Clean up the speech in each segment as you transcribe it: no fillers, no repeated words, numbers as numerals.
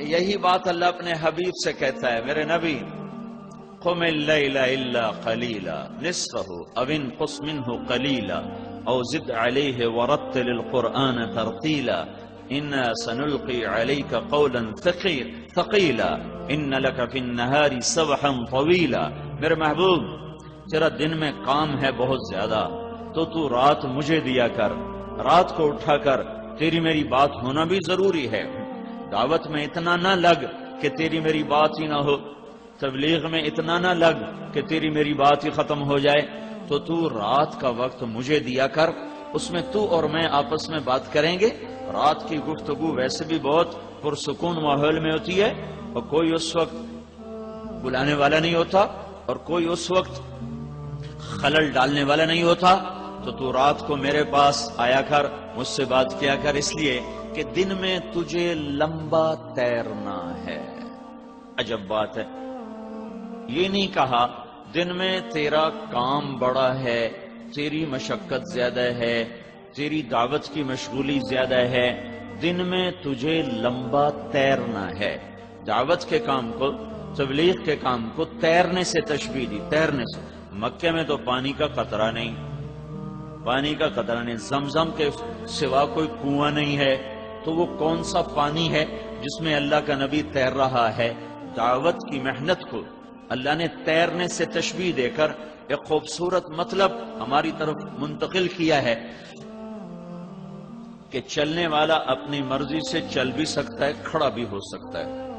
یہی بات اللہ اپنے حبیب سے کہتا ہے، میرے نبی قم اللیل الا قلیلا نصفہ او انقص منہ قلیلا او زد علیہ ورتل القرآن ترتیلا انا سنلقی علیک قولا ثقیلا ان لک فی النہار سبحا طویلا۔ میرے محبوب تیرا دن میں کام ہے بہت زیادہ، تو رات مجھے دیا کر، رات کو اٹھا کر تیری میری بات ہونا بھی ضروری ہے۔ دعوت میں اتنا نہ لگ کہ تیری میری بات ہی نہ ہو، تبلیغ میں اتنا نہ لگ کہ تیری میری بات ہی ختم ہو جائے، تو رات کا وقت مجھے دیا کر، اس میں تو اور میں آپس میں بات کریں گے۔ رات کی گفتگو ویسے بھی بہت پرسکون ماحول میں ہوتی ہے، اور کوئی اس وقت بلانے والا نہیں ہوتا اور کوئی اس وقت خلل ڈالنے والا نہیں ہوتا، تو رات کو میرے پاس آیا کر، مجھ سے بات کیا کر، اس لیے کہ دن میں تجھے لمبا تیرنا ہے۔ عجب بات ہے، یہ نہیں کہا دن میں تیرا کام بڑا ہے، تیری مشقت زیادہ ہے، تیری دعوت کی مشغولی زیادہ ہے، دن میں تجھے لمبا تیرنا ہے۔ دعوت کے کام کو، تبلیغ کے کام کو تیرنے سے تشبیہ دی، تیرنے سے۔ مکے میں تو پانی کا قطرہ نہیں، پانی کا قطرہ نہیں، زمزم کے سوا کوئی کنواں نہیں ہے، تو وہ کون سا پانی ہے جس میں اللہ کا نبی تیر رہا ہے؟ دعوت کی محنت کو اللہ نے تیرنے سے تشبیہ دے کر ایک خوبصورت مطلب ہماری طرف منتقل کیا ہے کہ چلنے والا اپنی مرضی سے چل بھی سکتا ہے، کھڑا بھی ہو سکتا ہے۔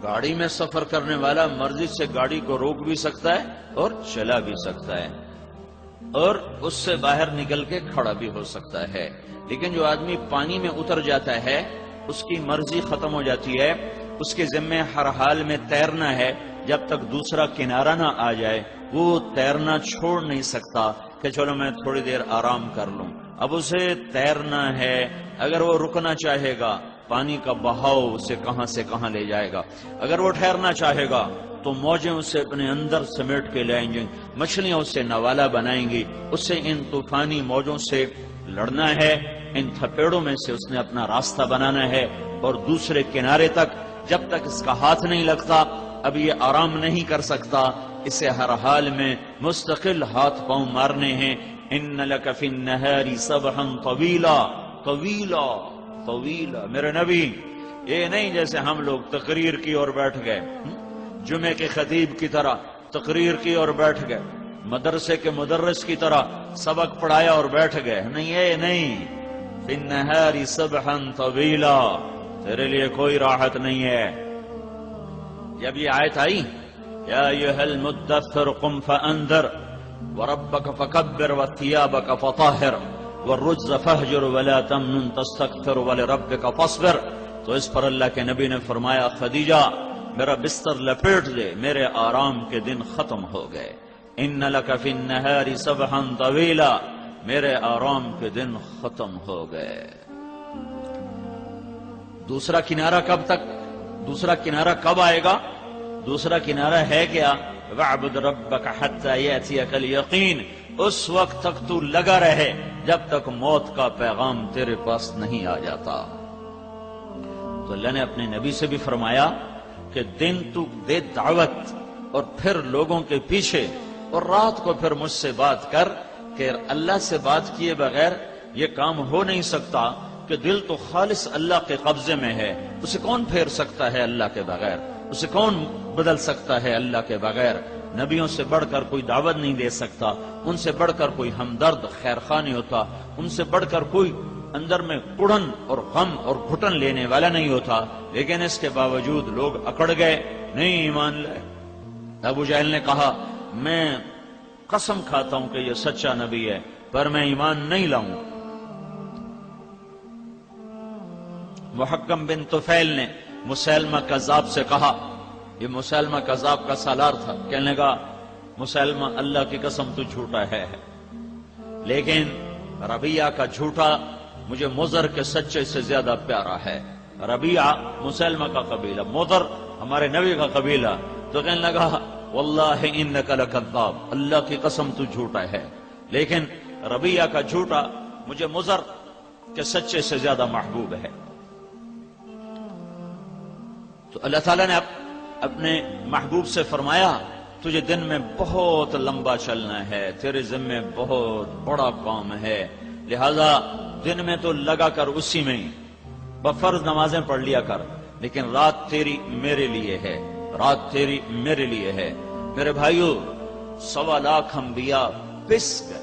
گاڑی میں سفر کرنے والا مرضی سے گاڑی کو روک بھی سکتا ہے اور چلا بھی سکتا ہے، اور اس سے باہر نکل کے کھڑا بھی ہو سکتا ہے۔ لیکن جو آدمی پانی میں اتر جاتا ہے، اس کی مرضی ختم ہو جاتی ہے، اس کے ذمہ ہر حال میں تیرنا ہے، جب تک دوسرا کنارہ نہ آ جائے وہ تیرنا چھوڑ نہیں سکتا کہ چلو میں تھوڑی دیر آرام کر لوں۔ اب اسے تیرنا ہے، اگر وہ رکنا چاہے گا پانی کا بہاؤ اسے کہاں سے کہاں لے جائے گا، اگر وہ ٹھہرنا چاہے گا تو موجیں اسے اپنے اندر سمیٹ کے لائیں گی، مچھلیاں اسے نوالا بنائیں گی، اسے ان طوفانی موجوں سے لڑنا ہے، ان تھپیڑوں میں سے اس نے اپنا راستہ بنانا ہے، اور دوسرے کنارے تک جب تک اس کا ہاتھ نہیں لگتا اب یہ آرام نہیں کر سکتا، اسے ہر حال میں مستقل ہاتھ پاؤں مارنے ہیں۔ ان لک فی النہار سبحا طویلا، طویلا طویلا۔ میرے نبی یہ نہیں جیسے ہم لوگ تقریر کی اور بیٹھ گئے، جمعے کے خطیب کی طرح تقریر کی اور بیٹھ گئے، مدرسے کے مدرس کی طرح سبق پڑھایا اور بیٹھ گئے، نہیں، یہ نہیں۔ فی النہار سبحا طویلا، تیرے لیے کوئی راحت نہیں ہے۔ جب یہ آیت آئی یا ایھا المدثر قم فانذر وربک فکبر وثیابک فطہر والرجز فہجر ولا تمنن تستکثر ولربک فاصبر، تو اس پر اللہ کے نبی نے فرمایا خدیجہ میرا بستر لپیٹ دے، میرے آرام کے دن ختم ہو گئے۔ ان لک فی النہار سبحا طویلا، میرے آرام کے دن ختم ہو گئے۔ دوسرا کنارہ کب تک، دوسرا کنارہ کب آئے گا؟ دوسرا کنارہ ہے کیا؟ وَاعْبُدْ رَبَّكَ حَتَّى يَأْتِيَكَ الْيَقِينُ، اس وقت تک تو لگا رہے جب تک موت کا پیغام تیرے پاس نہیں آ جاتا۔ تو اللہ نے اپنے نبی سے بھی فرمایا کہ دن تو دے دعوت اور پھر لوگوں کے پیچھے، اور رات کو پھر مجھ سے بات کر، کہ اللہ سے بات کیے بغیر یہ کام ہو نہیں سکتا، کہ دل تو خالص اللہ کے قبضے میں ہے، اسے کون پھیر سکتا ہے اللہ کے بغیر، اسے کون بدل سکتا ہے اللہ کے بغیر۔ نبیوں سے بڑھ کر کوئی دعوت نہیں دے سکتا، ان سے بڑھ کر کوئی ہمدرد خیر خواہ نہیں ہوتا، ان سے بڑھ کر کوئی اندر میں کڑن اور غم اور گھٹن لینے والا نہیں ہوتا، لیکن اس کے باوجود لوگ اکڑ گئے، نہیں ایمان لائے۔ ابو جہل نے کہا میں قسم کھاتا ہوں کہ یہ سچا نبی ہے پر میں ایمان نہیں لاؤں۔ محکم بن طفیل نے مسیلمہ کذاب سے کہا، یہ مسیلمہ کذاب کا سالار تھا، کہنے لگا مسیلمہ اللہ کی قسم تو جھوٹا ہے، لیکن ربیعہ کا جھوٹا مجھے مضر کے سچے سے زیادہ پیارا ہے۔ ربیعہ مسیلمہ کا قبیلہ، مضر ہمارے نبی کا قبیلہ، تو کہنے لگا واللہ انک لکذاب، اللہ کی قسم تو جھوٹا ہے، لیکن ربیعہ کا جھوٹا مجھے مضر کے سچے سے زیادہ محبوب ہے۔ تو اللہ تعالیٰ نے اپنے محبوب سے فرمایا تجھے دن میں بہت لمبا چلنا ہے، تیرے ذمے بہت بڑا کام ہے، لہذا دن میں تو لگا کر اسی میں بفرض نمازیں پڑھ لیا کر، لیکن رات تیری میرے لیے ہے، رات تیری میرے لیے ہے۔ میرے بھائیو 1.25 لاکھ انبیاء پس گئے،